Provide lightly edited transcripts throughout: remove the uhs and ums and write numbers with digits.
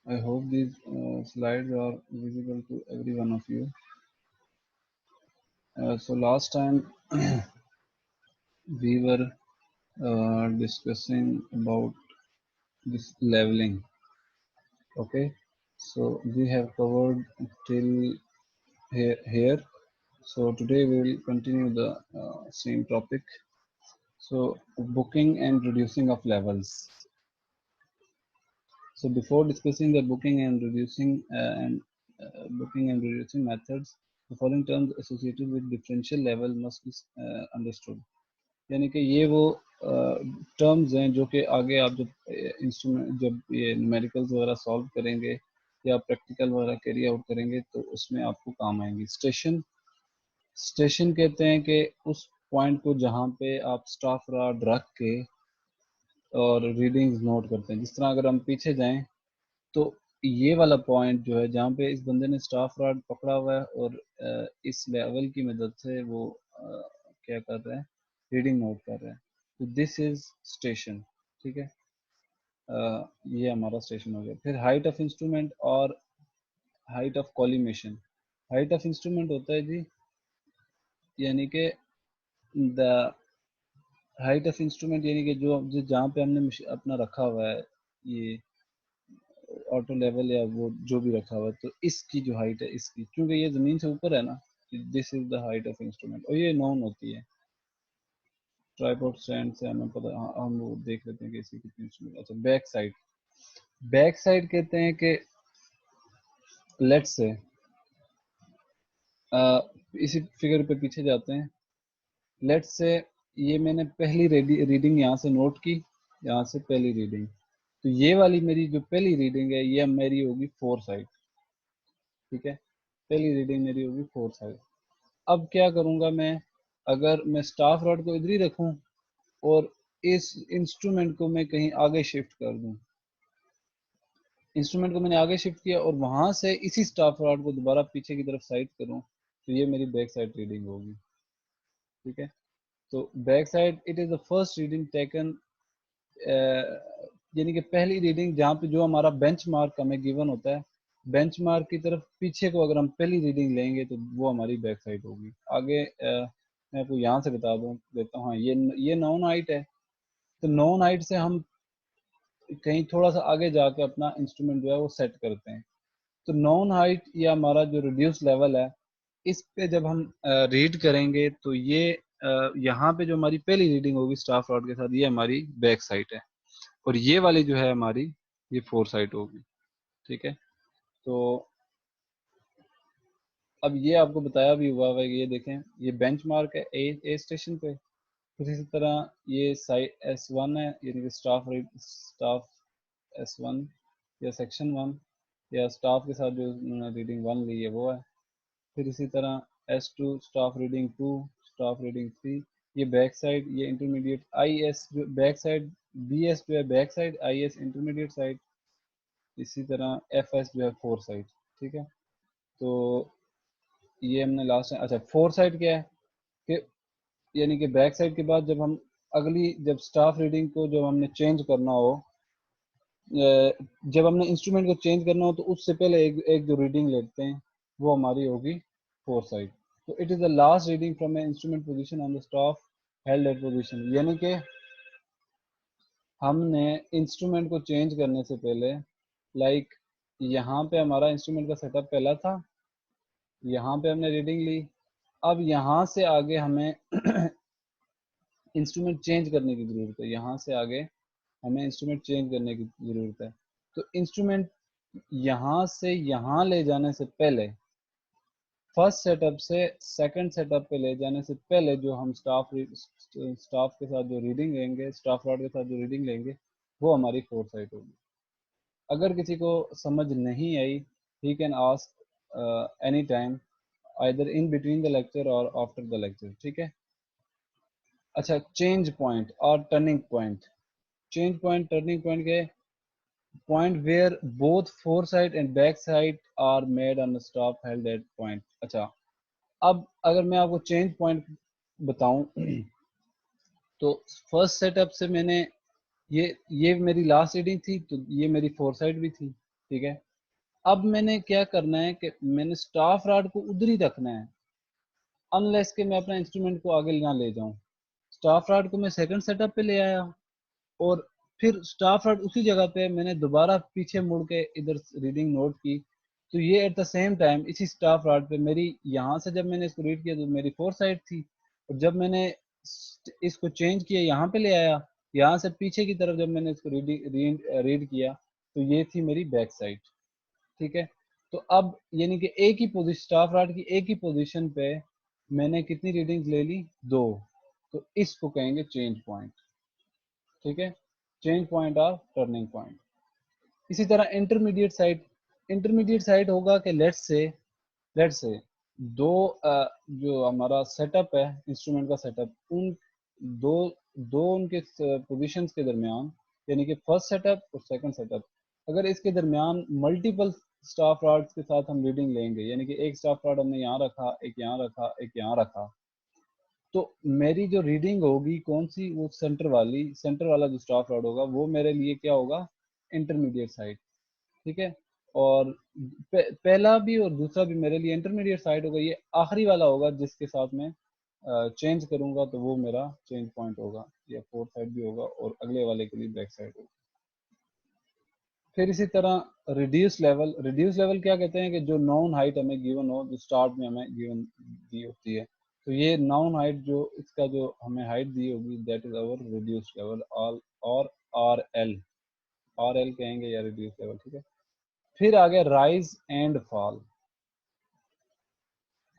I hope these slides are visible to every one of you. So last time we were discussing about this leveling. Okay, so we have covered till here. So today we will continue the same topic. So booking and reducing of levels. So before discussing the booking and reducing methods, the following terms associated with differential level must be understood. यानी कि ये वो terms हैं जो कि आगे आप जब इंस्ट्रूमेंट जब ये न्यूमेरिकल्स वगैरह सॉल्व करेंगे या प्रैक्टिकल वगैरह कैरी आउट करेंगे तो उसमें आपको काम आएंगी. स्टेशन कहते हैं कि उस पॉइंट को जहाँ पे आप स्टाफ रॉड रख के और रीडिंग्स नोट करते हैं. जिस तरह अगर हम पीछे जाएं तो ये वाला पॉइंट जो है जहाँ पे इस बंदे ने स्टाफ रॉड पकड़ा हुआ है और इस लेवल की मदद से वो क्या कर रहा है, रीडिंग नोट कर रहा है. तो दिस इज स्टेशन. ठीक है, ये हमारा स्टेशन हो गया. फिर हाइट ऑफ इंस्ट्रूमेंट और height of collimation. Height of instrument होता है जी, यानी कि द हाइट ऑफ इंस्ट्रूमेंट यानी कि जो जहाँ पे हमने अपना रखा हुआ है ये ऑटो लेवल या वो जो भी रखा हुआ है, तो इसकी जो हाइट है इसकी, क्योंकि ये ज़मीन से ऊपर है ना, this is the height of instrument. और ये नॉन होती है. ट्राइपॉड स्टैंड से हमें पता, हम वो देख लेते हैं कि इसकी कितनी इंस्ट्रूमेंट. अच्छा, बैक साइड कहते हैं कि लेट्स से इसी फिगर पे पीछे जाते हैं. लेट्स से ये मैंने पहली रीडिंग यहाँ से नोट की, यहाँ से पहली रीडिंग. तो ये वाली मेरी जो पहली रीडिंग है ये मेरी होगी 4 साइड. ठीक है, पहली रीडिंग मेरी होगी 4 साइड. अब क्या करूंगा मैं, अगर मैं स्टाफ रॉड को इधर ही रखूं और इस इंस्ट्रूमेंट को मैं कहीं आगे शिफ्ट कर दूं, इंस्ट्रूमेंट को मैंने आगे शिफ्ट किया और वहां से इसी स्टाफ रॉड को दोबारा पीछे की तरफ साइड करूं, तो ये मेरी बैक साइड रीडिंग होगी. ठीक है, तो back side it is the first reading taken, यानी कि पहली रीडिंग जहाँ पे जो हमारा बेंच मार्क हमें गिवन होता है, बेंच मार्क की तरफ पीछे को अगर हम पहली रीडिंग लेंगे तो वो हमारी बैक साइड होगी. आगे मैं आपको यहाँ से बता दूँ देता हूँ. हाँ, ये नॉन हाइट है. तो नॉन हाइट से हम कहीं थोड़ा सा आगे जाके अपना इंस्ट्रूमेंट जो है वो सेट करते हैं. तो नॉन हाइट या हमारा जो रिड्यूस लेवल है, इस पे जब हम रीड करेंगे तो ये यहाँ पे जो हमारी पहली रीडिंग होगी स्टाफ रॉड के साथ, ये हमारी बैक साइड है. और ये वाली जो है हमारी, ये 4 साइड होगी. ठीक है, तो अब ये आपको बताया भी हुआ है. ये देखें, ये बेंच मार्क है ए स्टेशन पे. फिर इसी तरह ये साइड S1 है, यानी कि स्टाफ S1 या सेक्शन 1 या स्टाफ के साथ जो उन्होंने रीडिंग 1 ली है वो है. फिर इसी तरह S2 staff reading 2, staff reading 3. ये बैक साइड, ये इंटरमीडिएट IS जो बैक साइड, BS जो है back side, IS intermediate side. इसी तरह FS जो है 4 साइड. ठीक है, तो ये हमने लास्ट टाइम. अच्छा, 4 साइड क्या है कि यानी कि बैक साइड के बाद जब हम अगली जब स्टाफ रीडिंग को जब हमने चेंज करना हो, जब हमने इंस्ट्रूमेंट को चेंज करना हो तो उससे पहले एक जो रीडिंग लेते हैं वो हमारी होगी 4 साइड. तो it is the last reading from A instrument position on the staff held at position. यानी कि हमने इंस्ट्रूमेंट को चेंज करने से पहले, लाइक यहाँ पे हमारा इंस्ट्रूमेंट का सेटअप पहला था, यहाँ पे हमने रीडिंग ली. अब यहाँ से आगे हमें इंस्ट्रूमेंट चेंज करने की ज़रूरत है. यहाँ से आगे हमें इंस्ट्रूमेंट चेंज करने की ज़रूरत है. तो इंस्ट्रूमेंट यहाँ से यहाँ ले जाने से पहले, फर्स्ट सेटअप से सेकंड सेटअप पे ले जाने से पहले जो हम स्टाफ के साथ जो रीडिंग लेंगे, स्टाफ रॉड के साथ जो रीडिंग लेंगे, वो हमारी 4 साइड होगी. अगर किसी को समझ नहीं आई, he can ask any time, either in between the lecture और आफ्टर द लेक्चर. ठीक है. अच्छा, चेंज पॉइंट और turning point. Change point, turning point के point where both 4 side and back side are made on stop held at point. अच्छा, अब अगर मैं आपको चेंज पॉइंट बताऊं तो फर्स्ट सेटअप से मैंने ये मेरी लास्ट रीडिंग थी, तो ये मेरी 4 साइड भी थी. ठीक है। अब मैंने क्या करना है कि मैंने स्टाफ रॉड को उधर ही रखना है, अनलेस के मैं अपना इंस्ट्रूमेंट को आगे ना ले जाऊं। स्टाफ रॉड को मैं सेकंड सेटअप पे ले आया, और फिर स्टाफ रॉड उसी जगह पे मैंने दोबारा पीछे मुड़ के इधर रीडिंग नोट की। तो ये एट द सेम टाइम इसी स्टाफ रॉड पे मेरी, यहाँ से जब मैंने इसको रीड किया तो मेरी फोर साइड थी, और जब मैंने इसको चेंज किया यहाँ पे ले आया, यहाँ से पीछे की तरफ जब मैंने इसको रीड किया तो ये थी मेरी बैक साइड। ठीक है। तो अब यानी कि एक ही पोजीशन, स्टाफ रॉड की एक ही पोजीशन पे मैंने कितनी रीडिंग्स ले ली, दो। तो इसको कहेंगे चेंज पॉइंट। ठीक है, चेंज पॉइंट और टर्निंग पॉइंट। इसी तरह इंटरमीडिएट साइड होगा कि लेट्स से दो जो हमारा सेटअप है, इंस्ट्रूमेंट का सेटअप, उन दो दो उनके पोजीशंस के दरमियान, यानी कि फर्स्ट सेटअप और सेकंड सेटअप, अगर इसके दरमियान मल्टीपल स्टाफ रॉड्स के साथ हम रीडिंग लेंगे, यानी कि एक स्टाफ रॉड हमने यहाँ रखा, एक यहाँ रखा, एक यहाँ रखा, तो मेरी जो रीडिंग होगी कौन सी, वो सेंटर वाला जो स्टाफ रॉड होगा वो मेरे लिए क्या होगा, इंटरमीडिएट साइड। ठीक है। और पहला भी और दूसरा भी मेरे लिए इंटरमीडिएट साइड होगा, ये आखिरी वाला होगा जिसके साथ मैं चेंज करूंगा तो वो मेरा चेंज पॉइंट होगा, या फोर्थ साइड भी होगा, और अगले वाले के लिए बैक साइड होगा। फिर इसी तरह रिड्यूस लेवल क्या कहते हैं कि जो नॉन हाइट हमें गिवन हो, जो स्टार्ट में हमें गिवन दी होती है, तो ये नॉन हाइट जो इसका जो हमें हाइट दी होगी, that is our reduce level, और आर एल कहेंगे या रिड्यूस लेवल। ठीक है। फिर आ गया राइज एंड फॉल।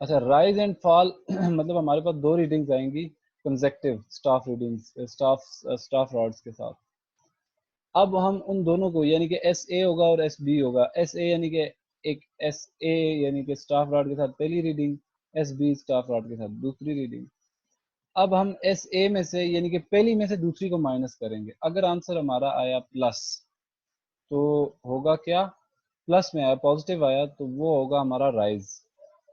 अच्छा, राइज एंड फॉल मतलब हमारे पास दो रीडिंग्स आएंगी consecutive staff readings, staff rods के साथ। अब हम उन दोनों को, यानी कि एस ए होगा और एस बी होगा। एस ए यानी कि एक एस ए यानी कि स्टाफ रॉड के साथ पहली reading, S B staff rod के साथ दूसरी रीडिंग। अब हम एस ए में से, यानी कि पहली में से दूसरी को माइनस करेंगे। अगर आंसर हमारा आया प्लस, तो होगा क्या, प्लस में आया, पॉजिटिव आया, तो वो होगा हमारा राइज।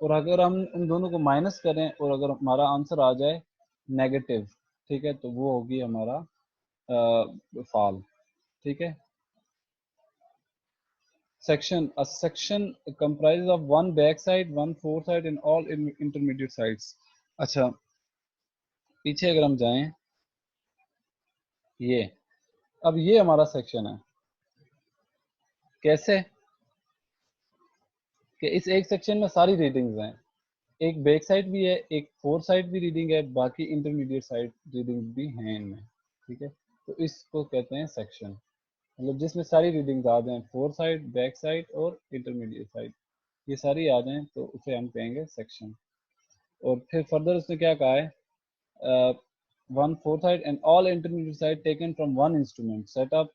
और अगर हम इन दोनों को माइनस करें और अगर हमारा आंसर आ जाए नेगेटिव, ठीक है, तो वो होगी हमारा फॉल। ठीक है। A section comprises of one back side, one fore side and all intermediate sides. अच्छा, पीछे अगर हम जाएं, ये अब ये हमारा सेक्शन है। कैसे कि इस एक सेक्शन में सारी रीडिंग्स हैं, एक बैक साइड भी है, एक फोर साइड भी रीडिंग है, बाकी इंटरमीडिएट साइड रीडिंग्स भी हैं इनमें। ठीक है। तो इसको कहते हैं सेक्शन, मतलब जिसमें सारी रीडिंग्स आ जाएं, फोर साइड, बैक साइड और इंटरमीडिएट साइड, ये सारी आ जाएं तो उसे हम कहेंगे सेक्शन। और फिर फर्दर उसने क्या कहा है, one fourth side and all intermediate side taken from one instrument setup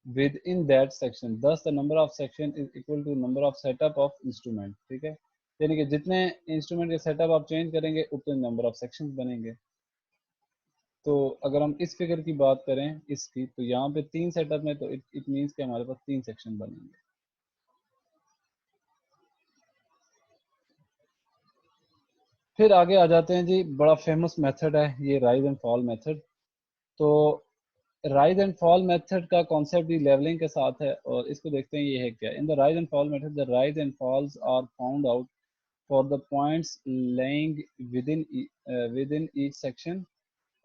within that section, thus the number of section is equal to number of setup of instrument। ठीक है, यानी कि जितने इंस्ट्रूमेंट के सेटअप आप चेंज करेंगे उतने number of sections बनेंगे। तो अगर हम इस फिगर की बात करें इसकी, तो यहाँ पे तीन सेटअप में, तो इट मीन्स कि हमारे पास तीन सेक्शन बनेंगे। फिर आगे आ जाते हैं जी, बड़ा फेमस मेथड है ये राइज एंड फॉल मेथड। तो राइज एंड फॉल मेथड का कॉन्सेप्ट भी लेवलिंग के साथ है, और इसको देखते हैं ये है क्या। In the rise and fall method the rise and falls are found out for the points laying within each section,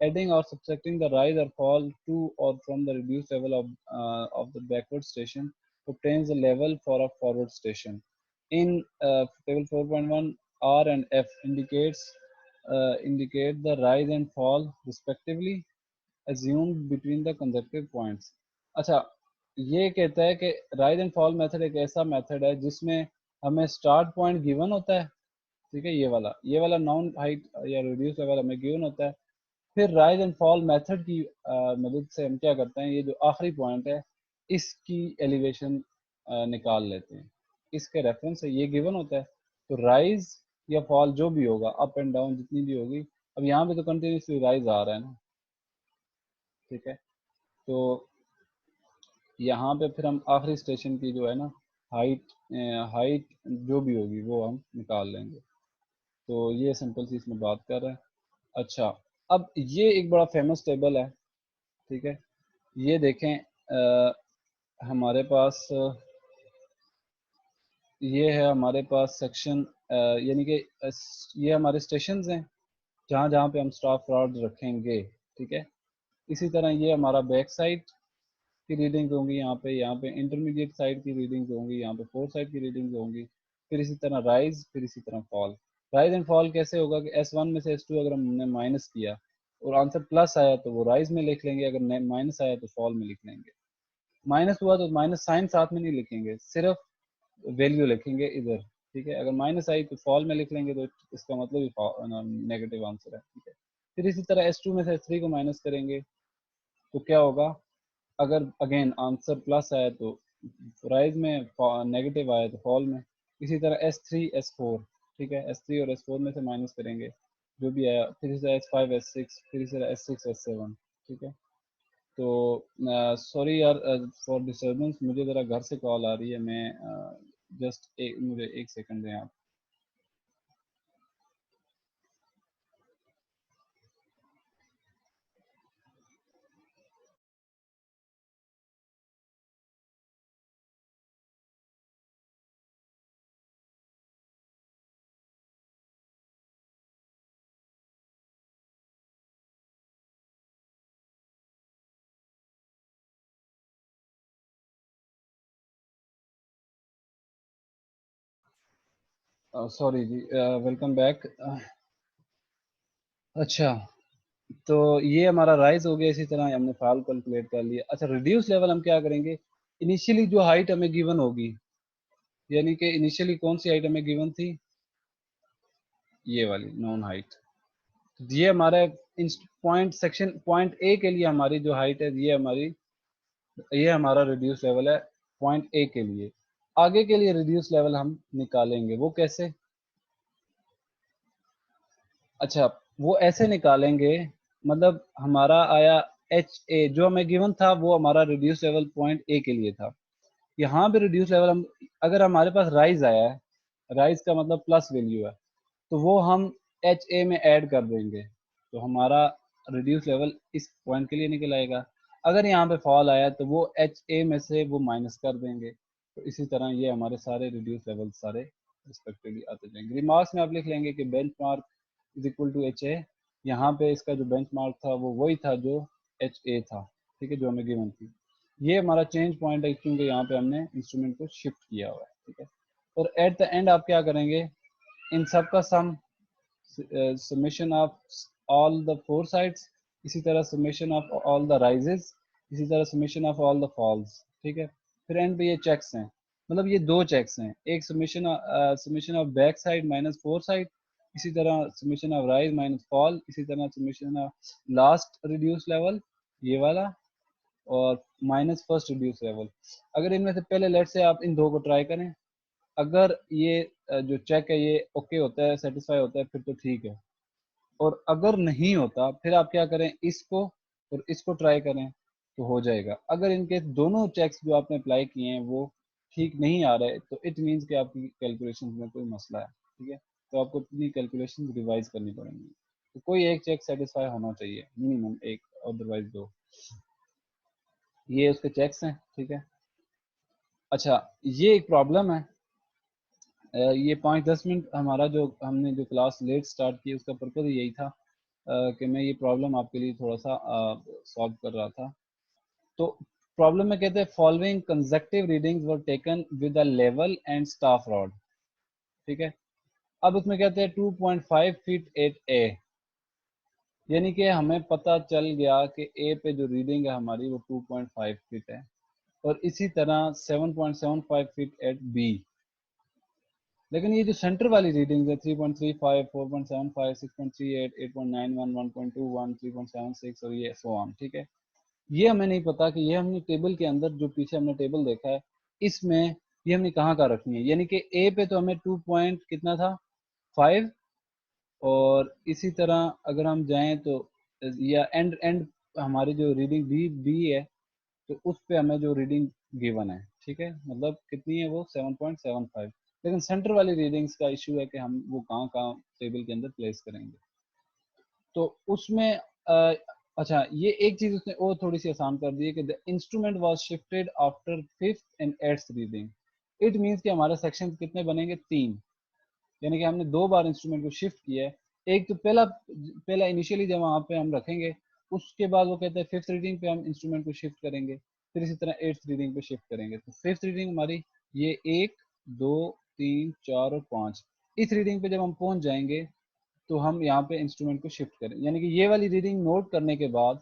adding or subtracting the rise or fall to or from the reduced level of the backward station obtains the level for a forward station. In table 4.1, R and F indicate the rise and fall respectively assumed between the consecutive points। अच्छा, ये कहता है कि rise and fall method एक ऐसा method है जिसमें हमें स्टार्ट पॉइंट गिवन होता है। ठीक है, ये वाला नॉन हाइट या रिड्यूस लेवल हमें गिवन होता है। फिर राइज एंड फॉल मेथड की मदद से हम क्या करते हैं, ये जो आखिरी पॉइंट है इसकी एलिवेशन निकाल लेते हैं। इसके रेफरेंस से ये गिवन होता है, तो राइज या फॉल जो भी होगा, अप एंड डाउन जितनी भी होगी, अब यहाँ पे तो कंटिन्यूसली राइज आ रहा है ना। ठीक है। तो यहाँ पे फिर हम आखिरी स्टेशन की जो है ना हाइट हाइट जो भी होगी वो हम निकाल लेंगे। तो ये सिंपल सी इसमें बात कर रहे हैं। अच्छा, अब ये एक बड़ा फेमस टेबल है। ठीक है, ये देखें हमारे पास ये है हमारे पास सेक्शन, यानी कि ये हमारे स्टेशन हैं जहाँ जहाँ पे हम स्टाफ फ्रॉड रखेंगे, ठीक है। इसी तरह ये हमारा बैक साइड की रीडिंग्स होंगी, यहाँ पे इंटरमीडिएट साइड की रीडिंग्स होंगी, यहाँ पे फोर साइड की रीडिंग्स होंगी। फिर इसी तरह राइज, फिर इसी तरह फॉल। राइज एंड फॉल कैसे होगा कि S1 में से S2 अगर हमने माइनस किया और आंसर प्लस आया तो वो राइज में लिख लेंगे, अगर माइनस आया तो फॉल में लिख लेंगे। माइनस हुआ तो माइनस साइन साथ में नहीं लिखेंगे, सिर्फ वैल्यू लिखेंगे इधर, ठीक है। अगर माइनस आई तो फॉल में लिख लेंगे, तो इसका मतलब ही नेगेटिव आंसर है, ठीक है। फिर इसी तरह S2 में से S3 को माइनस करेंगे तो क्या होगा, अगर अगेन आंसर प्लस आया तो राइज में, नेगेटिव आया तो फॉल में। इसी तरह S3 S4, ठीक है, S3 और S4 में से माइनस करेंगे जो भी आया, फिर इसी तरह S5 S6, फिर इसी तरह S6 S7, ठीक है। तो सॉरी यार फॉर डिस्टर्बेंस, मुझे ज़रा घर से कॉल आ रही है, मैं जस्ट मुझे एक सेकंड दें आप। सॉरी जी, वेलकम बैक। अच्छा, तो ये हमारा राइज हो गया, इसी तरह हमने फाल कैलकुलेट कर लिया। अच्छा, रिड्यूस लेवल हम क्या करेंगे, इनिशियली जो हाइट हमें गिवन होगी, यानी कि इनिशियली कौन सी हाइट हमें गिवन थी, ये वाली नॉन हाइट। ये हमारा पॉइंट सेक्शन पॉइंट ए के लिए हमारी जो हाइट है, ये हमारा रिड्यूस लेवल है पॉइंट ए के लिए। आगे के लिए रिड्यूस लेवल हम निकालेंगे, वो कैसे? अच्छा, वो ऐसे निकालेंगे, मतलब हमारा आया HA जो हमें गिवन था, वो हमारा रिड्यूस लेवल पॉइंट ए के लिए था। यहाँ पे रिड्यूस लेवल हम, अगर हमारे पास राइज आया है, राइज का मतलब प्लस वैल्यू है, तो वो हम HA में ऐड कर देंगे, तो हमारा रिड्यूस लेवल इस पॉइंट के लिए निकल आएगा। अगर यहाँ पे फॉल आया तो वो HA में से वो माइनस कर देंगे। तो इसी तरह ये हमारे सारे रिड्यूस लेवल सारे रिस्पेक्टिवली आते जाएंगे। रिमार्क्स में आप लिख लेंगे कि benchmark is equal to HA। यहाँ पे इसका जो बेंच मार्क था वो वही था जो HA था, ठीक है, जो हमें गिवन थी। ये हमारा चेंज पॉइंट है, क्योंकि यहाँ पे हमने इंस्ट्रूमेंट को शिफ्ट किया हुआ है, ठीक है। और एट द एंड आप क्या करेंगे, इन सब का सम, summation of all the four sides, इसी तरह summation of all the rises, इसी तरह summation of all the falls, ठीक है। फिर एंड पे ये चेक्स हैं, मतलब ये दो चेक्स हैं, एक summation of back side minus four side, इसी तरह summation of rise minus fall, इसी तरह summation of last reduce level ये वाला, और माइनस फर्स्ट रिड्यूस लेवल। अगर इनमें से पहले लेट से आप इन दो को ट्राई करें, अगर ये जो चेक है ये ओके होता है, सेटिस्फाई होता है, फिर तो ठीक है। और अगर नहीं होता फिर आप क्या करें, इसको और इसको ट्राई करें तो हो जाएगा। अगर इनके दोनों चेक्स जो आपने अप्लाई किए हैं वो ठीक नहीं आ रहे, तो इट मीन्स कि आपकी कैलकुलेशन में कोई मसला है, ठीक है। तो आपको अपनी कैलकुलेशन रिवाइज करनी पड़ेंगी। तो कोई एक चेक सेटिस्फाई होना चाहिए, मिनिमम एक, अदरवाइज दो। ये उसके चेक्स हैं, ठीक है। अच्छा, ये एक प्रॉब्लम है। ये 5-10 मिनट हमारा जो हमने जो क्लास लेट स्टार्ट की उसका पर्पज यही था कि मैं ये प्रॉब्लम आपके लिए थोड़ा सा सॉल्व कर रहा था। तो प्रॉब्लम में कहते हैं following consecutive readings were taken with a level and staff rod, ठीक है। अब उसमें कहते हैं 2.5 फीट एट ए, यानी कि हमें पता चल गया कि ए पे जो रीडिंग है हमारी वो 2.5 फीट है, और इसी तरह 7.75 फीट एट बी। लेकिन ये जो सेंटर वाली रीडिंग है 3.35, 4.75, 6.38, 8.91, 1.21, 3.76 और ये सो ऑन, ठीक है। ये हमें नहीं पता कि ये हमने टेबल के अंदर जो पीछे हमने टेबल देखा है इसमें ये हमने कहाँ का रखनी है, यानी कि ए पे तो हमें 2 पॉइंट कितना था 5, और इसी तरह अगर हम जाएं तो या एंड एंड हमारी जो रीडिंग बी बी है, तो उस पे हमें जो रीडिंग गिवन है, ठीक है, मतलब कितनी है वो 7.75। लेकिन सेंटर वाली रीडिंग्स का इशू है कि हम वो कहाँ कहाँ टेबल के अंदर प्लेस करेंगे। तो उसमें अच्छा, ये एक चीज उसने और थोड़ी सी आसान कर दी है कि the instrument was shifted after fifth and eighth reading. It means कि हमारे सेक्शन कितने बनेंगे, 3, यानी कि हमने 2 बार इंस्ट्रूमेंट को शिफ्ट किया है। एक तो पहला पहला इनिशियली जब वहाँ पे हम रखेंगे, उसके बाद वो कहते हैं 5th रीडिंग पे हम इंस्ट्रूमेंट को शिफ्ट करेंगे, फिर इसी तरह 8th रीडिंग पे शिफ्ट करेंगे। तो 5th रीडिंग हमारी ये 1 2 3 4 और 5, इस रीडिंग पे जब हम पहुंच जाएंगे तो हम यहाँ पे इंस्ट्रूमेंट को शिफ्ट करें, यानी कि ये वाली रीडिंग नोट करने के बाद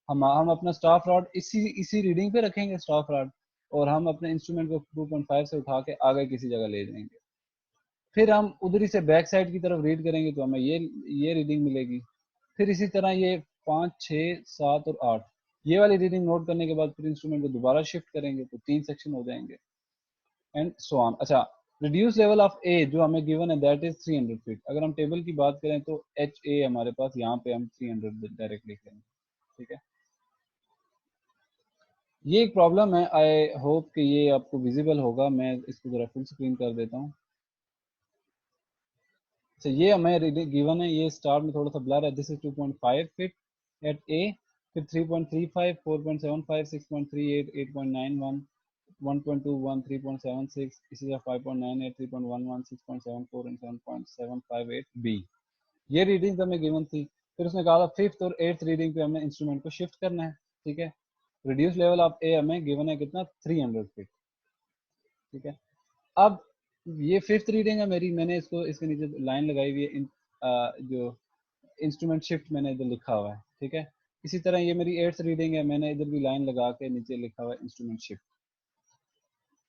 हम अपना स्टाफ रॉड इसी इसी रीडिंग पे रखेंगे स्टाफ रॉड, और हम अपने इंस्ट्रूमेंट को 2.5 से उठा के आगे किसी जगह ले जाएंगे। फिर हम उधर से बैक साइड की तरफ रीड करेंगे तो हमें ये रीडिंग मिलेगी। फिर इसी तरह ये 5 6 7 और 8, ये वाली रीडिंग नोट करने के बाद फिर इंस्ट्रूमेंट को दोबारा शिफ्ट करेंगे तो 3 सेक्शन हो जाएंगे, एंड सो ऑन। अच्छा, रिड्यूस लेवल ऑफ ए जो हमें गिवन है दैट इज 300 फीट। अगर हम टेबल की बात करें तो एच ए हमारे पास यहाँ पे हम 300 डायरेक्ट लिख लेंगे, ठीक है। ये एक प्रॉब्लम है, आई होप कि ये आपको विजिबल होगा। मैं इसको जरा फुल स्क्रीन कर देता हूँ। तो ये हमें गिवन है, ये स्टार में थोड़ा सा ब्लर है। दिस इज 2.5 फीट एट ए, फिर 3.35, 4.75, 6.38, 8.91, 1.21, 3.76, इसी तरह 5.98, 3.11, 6.74 एंड 7.758 बी। ये रीडिंग हमें गिवन थी। फिर उसने कहा था 5th और 8th रीडिंग पे हमें इंस्ट्रूमेंट को शिफ्ट करना है, ठीक है। रिड्यूस लेवल ऑफ ए हमें गिवन है कितना, 300 फीट, ठीक है। अब ये 5th रीडिंग है मेरी, मैंने इसको इसके नीचे लाइन लगाई हुई है, जो इंस्ट्रूमेंट शिफ्ट मैंने इधर लिखा हुआ है, ठीक है। इसी तरह ये मेरी 8th रीडिंग है, मैंने इधर भी लाइन लगा के नीचे लिखा हुआ है इंस्ट्रूमेंट शिफ्ट।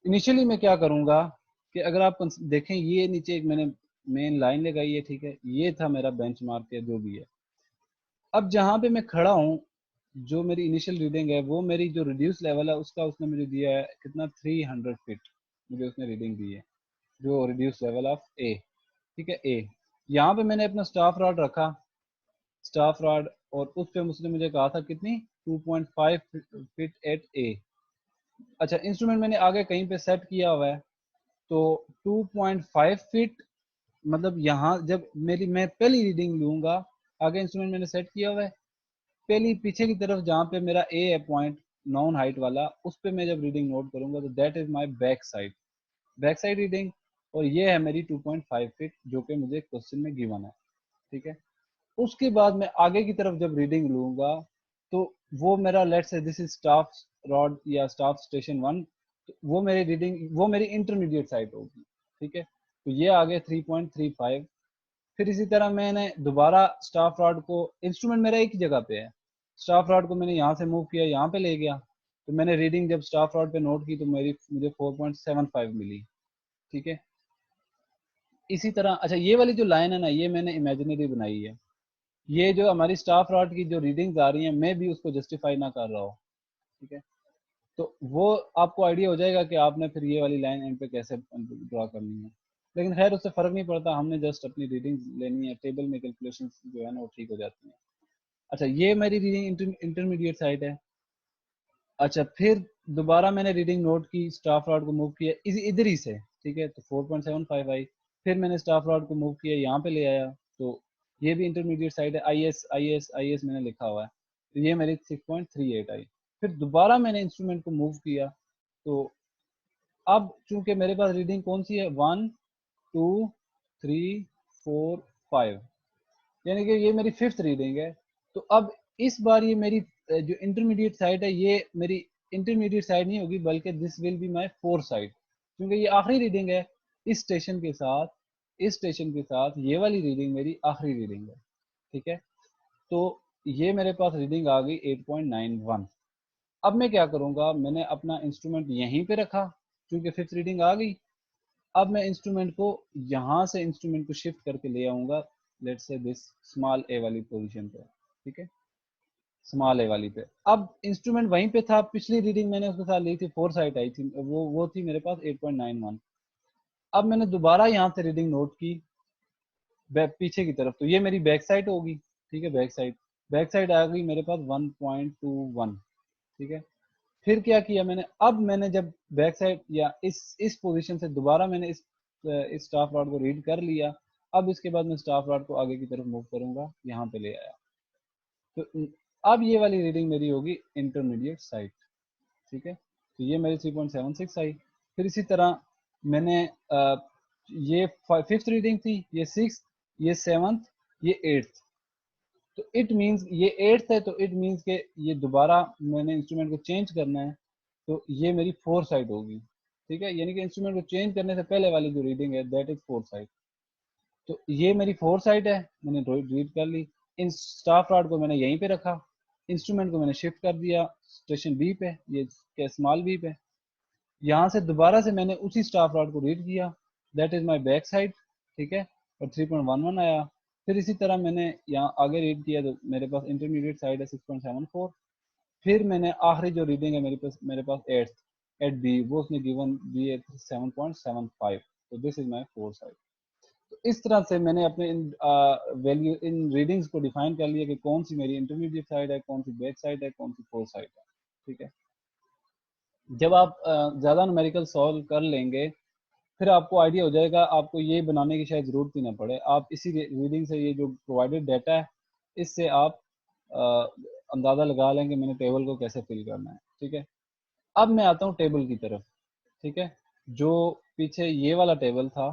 इनिशियली मैं क्या करूंगा कि अगर आप देखें, ये नीचे एक मैंने मेन लाइन लगाई है, ठीक है। ये था मेरा बेंचमार्क या जो भी है। अब जहां पे मैं खड़ा हूँ, जो मेरी इनिशियल रीडिंग है वो मेरी जो रिड्यूस लेवल है उसका उसने मुझे दिया है कितना, 300 फीट मुझे उसने रीडिंग दी है, जो रिड्यूस लेवल ऑफ ए, ठीक है। ए, यहाँ पे मैंने अपना स्टाफ रॉड रखा, स्टाफ रॉड, और उस पे उसने मुझे कहा था कितनी, 2.5 फीट एट ए। अच्छा, इंस्ट्रूमेंट मैंने आगे कहीं पे सेट किया हुआ है, तो 2.5 फीट, मतलब यहाँ जब मेरी मैं पहली रीडिंग लूंगा, आगे इंस्ट्रूमेंट मैंने सेट किया हुआ है, पहली पीछे की तरफ जहाँ पे मेरा ए है पॉइंट, नॉन हाइट वाला, उस पे मैं जब रीडिंग नोट करूंगा तो that is my back side reading. और ये है मेरी 2.5 फीट जो कि मुझे क्वेश्चन में गिवन है, ठीक है। उसके बाद मैं आगे की तरफ जब रीडिंग लूंगा तो वो मेरा let's say this is staff rod या स्टाफ स्टेशन 1, तो वो मेरी रीडिंग, वो मेरी इंटरमीडिएट साइट होगी, ठीक है। तो ये आ गया 3.35। फिर इसी तरह मैंने दोबारा स्टाफ रॉड को, इंस्ट्रूमेंट मेरा एक ही जगह पे है, स्टाफ रॉड को मैंने यहाँ से मूव किया, यहाँ पे ले गया, तो मैंने रीडिंग जब स्टाफ रॉड पे नोट की तो मुझे 4.75 मिली, ठीक है। इसी तरह, अच्छा ये वाली जो लाइन है ना, ये मैंने इमेजिनरी बनाई है। ये जो हमारी स्टाफ रॉड की जो रीडिंग्स आ रही हैं, मैं भी उसको जस्टिफाई ना कर रहा हूँ, ठीक है। तो वो आपको आइडिया हो जाएगा कि आपने फिर ये वाली लाइन एंड पे कैसे ड्रॉ करनी है। लेकिन खैर उससे फर्क नहीं पड़ता, हमने जस्ट अपनी रीडिंग लेनी है, टेबल में कैलकुलेशन जो है ना वो ठीक हो जाती है। अच्छा, ये मेरी रीडिंग इंटरमीडिएट साइड है। अच्छा, फिर दोबारा मैंने रीडिंग नोट की, स्टाफ रॉड को मूव किया इधर ही से, ठीक है, तो 4.75 आई। फिर मैंने स्टाफ रॉड को मूव किया, यहाँ पे ले आया, तो ये भी इंटरमीडिएट साइड है, आई एस मैंने लिखा हुआ है, तो ये मेरी 6.38 आई। फिर दोबारा मैंने इंस्ट्रूमेंट को मूव किया, तो अब चूंकि मेरे पास रीडिंग कौन सी है, 1 2 3 4 5, यानी कि ये मेरी 5th रीडिंग है। तो अब इस बार ये मेरी जो इंटरमीडिएट साइड है, ये मेरी इंटरमीडिएट साइड नहीं होगी, बल्कि this will be my 4th side, क्योंकि ये आखिरी रीडिंग है। इस स्टेशन के साथ ये वाली रीडिंग मेरी आखिरी रीडिंग है, ठीक है। तो ये मेरे पास रीडिंग आ गई 8.91। अब मैं क्या करूंगा, मैंने अपना इंस्ट्रूमेंट यहीं पे रखा, क्योंकि 5th रीडिंग आ गई। अब मैं इंस्ट्रूमेंट को यहाँ से इंस्ट्रूमेंट को शिफ्ट करके ले आऊंगा, लेट्स से दिस स्मॉल ए वाली पोजीशन पे, ठीक है, स्मॉल ए वाली पे। अब इंस्ट्रूमेंट वहीं पे था, पिछली रीडिंग मैंने उसके साथ ली थी, 4 साइड आई थी, वो थी मेरे पास 8.91। अब मैंने दोबारा यहाँ से रीडिंग नोट की पीछे की तरफ, तो ये मेरी बैक साइड होगी, ठीक है। बैक साइड आ गई मेरे पास 1.21, ठीक है। फिर क्या किया मैंने, अब मैंने जब बैक साइड या इस पोजीशन से दोबारा मैंने इस स्टाफ रॉड को रीड कर लिया। अब इसके बाद मैं स्टाफ रॉड को आगे की तरफ मूव करूंगा, यहाँ पे ले आया, तो अब ये वाली रीडिंग मेरी होगी इंटरमीडिएट साइड, ठीक है। तो ये मेरी 3.76 आई। फिर इसी तरह मैंने ये 5th रीडिंग थी, ये 6th, ये 7th, ये 8th। तो इट मींस ये 8th है, तो इट मींस के ये दोबारा मैंने इंस्ट्रूमेंट को चेंज करना है, तो ये मेरी 4 साइड होगी। ठीक है, यानी कि इंस्ट्रूमेंट को चेंज करने से पहले वाली जो रीडिंग है दैट इज 4 साइड। तो ये मेरी 4 साइड है, मैंने रीड कर ली। इन स्टाफ रॉड को मैंने यहीं पे रखा, इंस्ट्रूमेंट को मैंने शिफ्ट कर दिया स्टेशन बी पे, ये स्मॉल बी पे। यहाँ से दोबारा से मैंने उसी स्टाफ रॉड को रीड किया, that is my back side. ठीक है, और 3.11 आया। फिर इसी तरह मैंने यहाँ आगे रीड किया, तो मेरे पास इंटरमीडिएट साइड है 6.74। फिर मैंने आखिरी जो रीडिंग है मेरे पास एट बी, वो उसने गिवन दी है 7.75। तो दिस इज माई 4 साइड। तो इस तरह से मैंने अपने इन वैल्यू इन रीडिंग्स को डिफाइन कर लिया कि कौन सी मेरी इंटरमीडिएट साइड है, कौन सी बैक साइड है, कौन सी 4 साइड है। ठीक है, जब आप ज़्यादा न्यूमेरिकल सॉल्व कर लेंगे, फिर आपको आइडिया हो जाएगा, आपको ये बनाने की शायद ज़रूरत ही ना पड़े। आप इसी रीडिंग से, ये जो प्रोवाइडेड डाटा है, इससे आप अंदाज़ा लगा लेंगे मैंने टेबल को कैसे फिल करना है। ठीक है, अब मैं आता हूँ टेबल की तरफ। ठीक है, जो पीछे ये वाला टेबल था,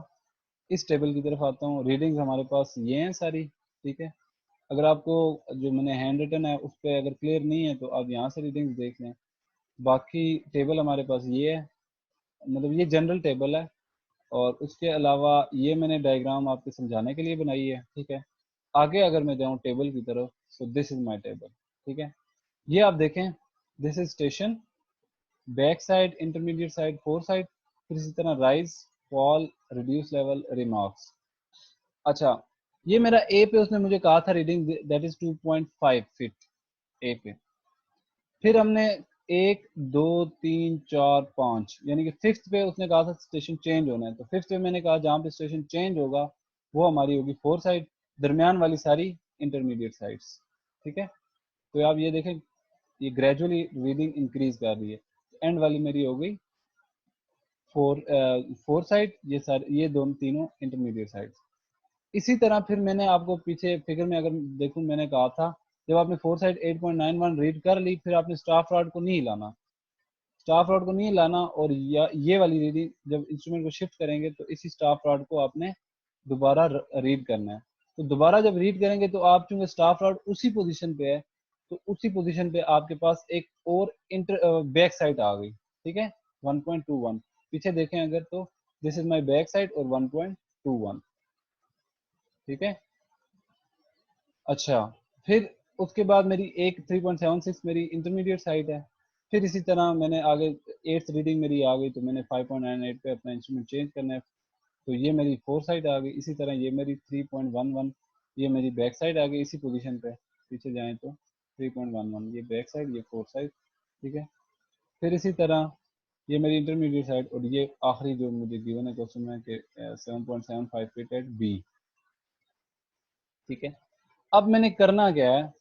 इस टेबल की तरफ आता हूँ। रीडिंग्स हमारे पास ये हैं सारी। ठीक है, अगर आपको जो मैंने हैंड रिटन है उस पर अगर क्लियर नहीं है, तो आप यहाँ से रीडिंग्स देख लें। बाकी टेबल हमारे पास ये है, मतलब ये जनरल टेबल है। और उसके अलावा ये मैंने डायग्राम आपको समझाने के लिए बनाई है। ठीक है, आगे अगर मैं जाऊँ टेबल की तरफ, so this is my table. ठीक है, ये आप देखें, this is station, back side, intermediate side, 4 side, फिर इसी तरह rise, fall, reduce level, remarks. अच्छा, ये मेरा ए पे उसने मुझे कहा था रीडिंग दैट इज 2.5 फीट ए पे। फिर हमने 1 2 3 4 5, यानी कि 5th पे उसने कहा था स्टेशन चेंज होना है, तो 5th पे मैंने कहा जहाँ पे स्टेशन चेंज होगा वो हमारी होगी 4 साइड, दरमियान वाली सारी इंटरमीडिएट साइड्स। ठीक है, तो आप ये देखें, ये ग्रेजुअली रीडिंग इंक्रीज कर रही है। एंड वाली मेरी हो गई 4 साइड, ये सारे, ये दोनों तीनों इंटरमीडिएट साइड्स। इसी तरह फिर मैंने आपको पीछे फिगर में अगर देखूं, मैंने कहा था जब आपने 4 साइड 8.91 रीड कर ली, फिर आपने स्टाफ रॉड को नहीं हिलाना, स्टाफ रॉड को नहीं लाना। और ये वाली रीडिंग जब इंस्ट्रूमेंट को शिफ्ट करेंगे, तो इसी स्टाफ रॉड को आपने दोबारा रीड करना है। तो दोबारा जब रीड करेंगे, तो आप चूंकि स्टाफ रॉड उसी पोजीशन पे है, तो उसी पोजीशन पे आपके पास एक और इंटर बैक साइड आ गई। ठीक है, 1.21 पीछे देखें अगर, तो this is my back side और 1.21। ठीक है, अच्छा, फिर उसके बाद मेरी एक 3.76 मेरी इंटरमीडिएट साइट है। फिर इसी तरह मैंने आगे 8th रीडिंग मेरी आ गई, तो मैंने 5.98 पे अपना इंस्ट्रूमेंट चेंज करना है, तो ये मेरी 4 साइड आ गई। इसी तरह ये मेरी 3.11, ये मेरी बैक साइड आ गई इसी पोजीशन पे। पीछे जाएं तो 3.11 ये बैक साइड, ये 4 साइड। ठीक है, फिर इसी तरह ये मेरी इंटरमीडिएट साइड, और ये आखिरी जो मुझे गिवन है क्वेश्चन में कि 7.75 फीट एट बी। ठीक है, अब मैंने करना क्या है,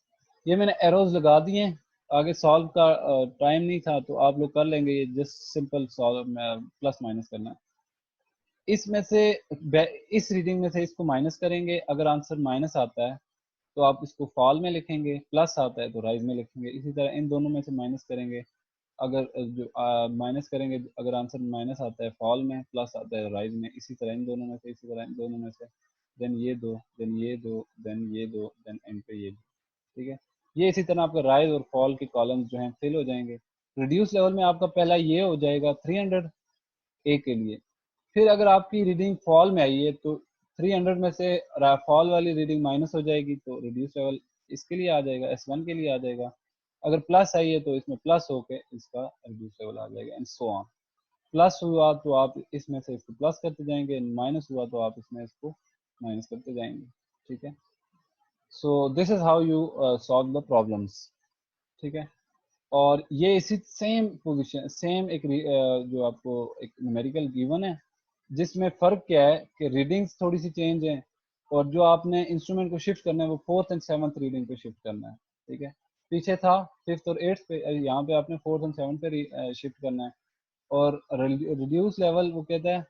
ये मैंने एरोज लगा दिए। आगे सॉल्व का टाइम नहीं था, तो आप लोग कर लेंगे, ये जस्ट सिंपल सॉल्व में प्लस माइनस करना है। इसमें से इस रीडिंग में से इसको माइनस करेंगे, अगर आंसर माइनस आता है तो आप इसको फॉल में लिखेंगे, प्लस आता है तो राइज में लिखेंगे। इसी तरह इन दोनों में से माइनस करेंगे, अगर जो माइनस करेंगे, अगर आंसर माइनस आता है फॉल में, प्लस आता है राइज में। इसी तरह इन दोनों में से, इसी तरह इन दोनों में से, देन ये दो, देन ये दो, देन ये दो, देन एंड पे ये दो। ठीक है, ये इसी तरह आपका राइज और फॉल के कॉलम्स जो हैं फिल हो जाएंगे। रिड्यूस लेवल में आपका पहला ये हो जाएगा 300 ए के लिए। फिर अगर आपकी रीडिंग फॉल में आई है, तो 300 में से फॉल वाली रीडिंग माइनस हो जाएगी, तो रिड्यूस लेवल इसके लिए आ जाएगा, S1 के लिए आ जाएगा। अगर प्लस आई है, तो इसमें प्लस होके इसका रिड्यूस लेवल आ जाएगा, एंड सो ऑन। प्लस हुआ तो आप इसमें से इसको प्लस करते जाएंगे, माइनस हुआ तो आप इसमें इसको माइनस करते जाएंगे। ठीक है, so this is how you solve the problems. ठीक है, और ये इसी सेम पोजीशन, सेम एक जो आपको एक न्यूमेरिकल गिवन है, जिसमें फ़र्क क्या है कि रीडिंग्स थोड़ी सी चेंज है, और जो आपने इंस्ट्रूमेंट को शिफ्ट करना है वो 4th एंड 7th रीडिंग पे शिफ्ट करना है। ठीक है, पीछे था 5th और 8th पे, यहाँ पे आपने 4th एंड 7th पे शिफ्ट करना है। और रिड्यूस लेवल वो कहता है,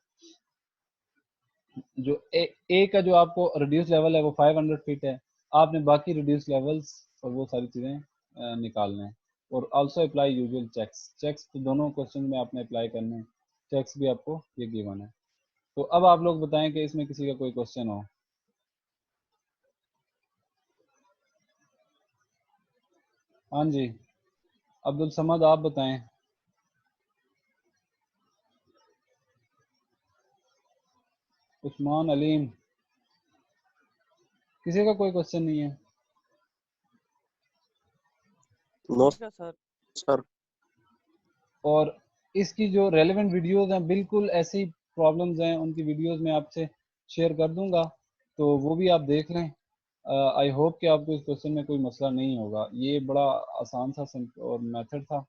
जो ए का जो आपको रिड्यूस लेवल है वो 500 फीट है। आपने बाकी रिड्यूस लेवल्स और वो सारी चीज़ें निकालने हैं। और also apply usual checks, checks तो दोनों क्वेश्चन में आपने अप्लाई करने हैं। टेक्स्ट भी आपको ये गिवन है। तो अब आप लोग बताएं कि इसमें किसी का कोई क्वेश्चन हो। हाँ जी, अब्दुल समद आप बताएं। उस्मान अलीम, किसी का कोई क्वेश्चन नहीं है? No sir. सर और इसकी जो रेलेवेंट वीडियोस हैं, बिल्कुल ऐसी प्रॉब्लम्स हैं, उनकी वीडियोस मैं आपसे शेयर कर दूंगा, तो वो भी आप देख लें। आई होप कि आपको इस क्वेश्चन में कोई मसला नहीं होगा। ये बड़ा आसान सा और मेथड था।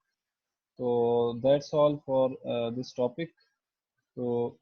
तो that's all for this topic. तो